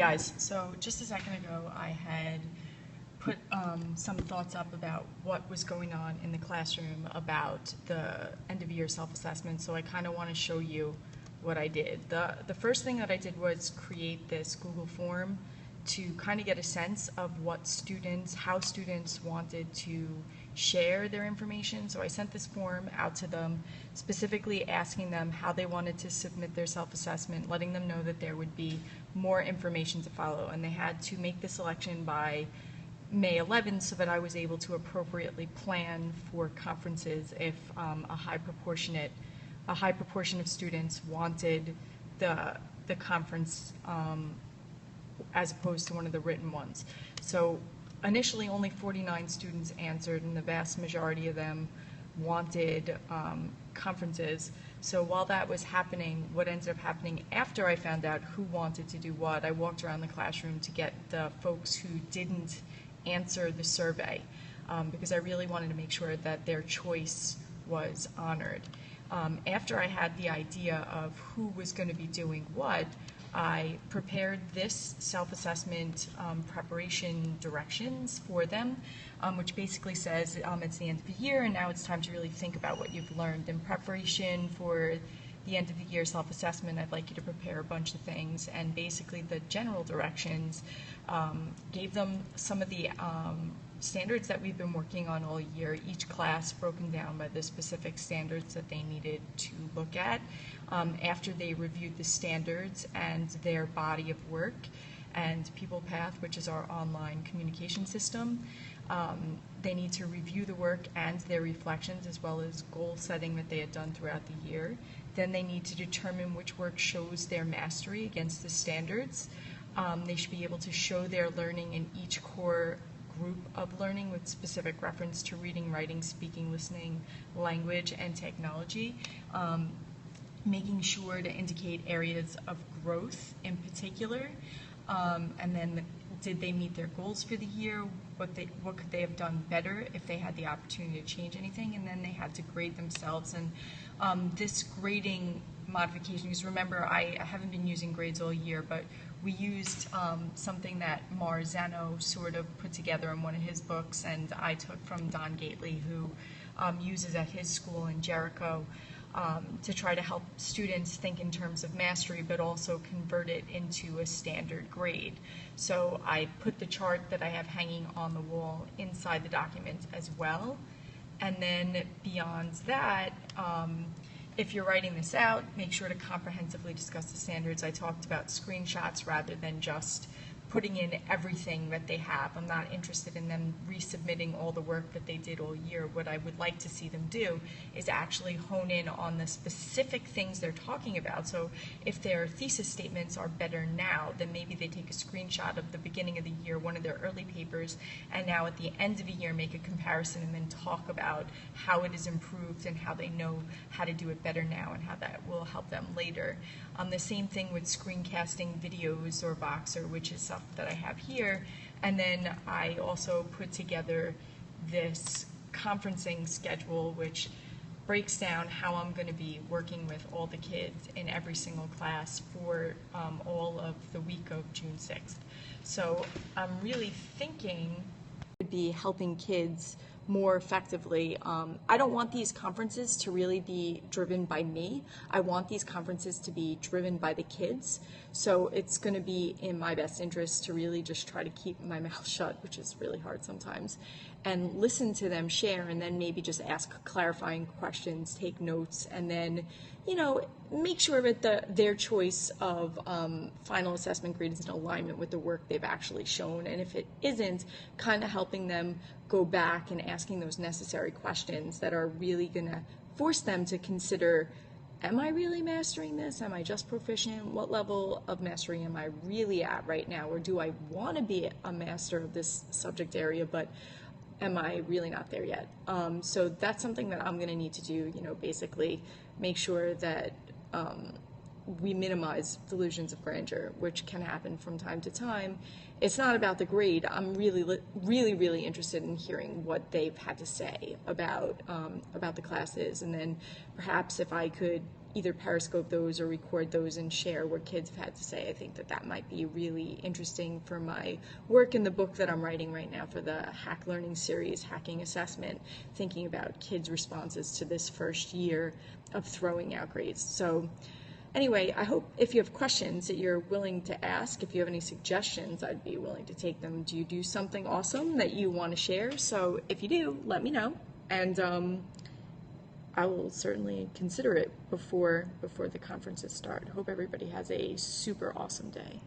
Guys, so just a second ago, I had put some thoughts up about what was going on in the classroom about the end of year self-assessment, so I kind of want to show you what I did. The first thing that I did was create this Google form to kind of get a sense of how students wanted to share their information. So I sent this form out to them, specifically asking them how they wanted to submit their self-assessment, letting them know that there would be more information to follow, and they had to make the selection by May 11th so that I was able to appropriately plan for conferences if a high proportion of students wanted the conference as opposed to one of the written ones. So initially only 49 students answered, and the vast majority of them wanted conferences. So while that was happening, what ended up happening after I found out who wanted to do what, I walked around the classroom to get the folks who didn't answer the survey because I really wanted to make sure that their choice was honored. After I had the idea of who was going to be doing what, I prepared this self-assessment preparation directions for them, which basically says it's the end of the year and now it's time to really think about what you've learned. In preparation for the end of the year self-assessment, I'd like you to prepare a bunch of things, and basically the general directions gave them some of the standards that we've been working on all year, each class broken down by the specific standards that they needed to look at. After they reviewed the standards and their body of work and PeoplePath, which is our online communication system, they need to review the work and their reflections as well as goal setting that they had done throughout the year. Then they need to determine which work shows their mastery against the standards. They should be able to show their learning in each core group of learning with specific reference to reading, writing, speaking, listening, language, and technology. Making sure to indicate areas of growth in particular, and then did they meet their goals for the year, what could they have done better if they had the opportunity to change anything, and then they had to grade themselves. And this grading modification, because remember I haven't been using grades all year, but we used something that Marzano sort of put together in one of his books, and I took from Don Gately, who uses at his school in Jericho, to try to help students think in terms of mastery, but also convert it into a standard grade. So I put the chart that I have hanging on the wall inside the document as well. And then beyond that, if you're writing this out, make sure to comprehensively discuss the standards. I talked about screenshots rather than just putting in everything that they have. I'm not interested in them resubmitting all the work that they did all year. What I would like to see them do is actually hone in on the specific things they're talking about. So if their thesis statements are better now, then maybe they take a screenshot of the beginning of the year, one of their early papers, and now at the end of the year make a comparison and then talk about how it is improved and how they know how to do it better now and how that will help them later. The same thing with screencasting videos or Voxer, which is stuff that I have here. And then I also put together this conferencing schedule, which breaks down how I'm going to be working with all the kids in every single class for all of the week of June 6th. So I'm really thinking would be helping kids more effectively. I don't want these conferences to really be driven by me. I want these conferences to be driven by the kids. So it's going to be in my best interest to really just try to keep my mouth shut, which is really hard sometimes, and listen to them share, and then maybe just ask clarifying questions, take notes, and then, make sure that their choice of final assessment grade is in alignment with the work they've actually shown. And if it isn't, kind of helping them go back and asking those necessary questions that are really going to force them to consider, am I really mastering this? Am I just proficient? What level of mastery am I really at right now? Or do I want to be a master of this subject area, but am I really not there yet? So that's something that I'm going to need to do, basically make sure that we minimize delusions of grandeur, which can happen from time to time. It's not about the grade. I'm really interested in hearing what they've had to say about the classes, and then perhaps if I could either Periscope those or record those and share what kids have had to say. I think that that might be really interesting for my work in the book that I'm writing right now for the Hack Learning series, Hacking Assessment, thinking about kids' responses to this first year of throwing out grades. So anyway, I hope if you have questions that you're willing to ask. If you have any suggestions, I'd be willing to take them. Do you do something awesome that you want to share? So if you do, let me know. And I will certainly consider it before the conferences start. Hope everybody has a super awesome day.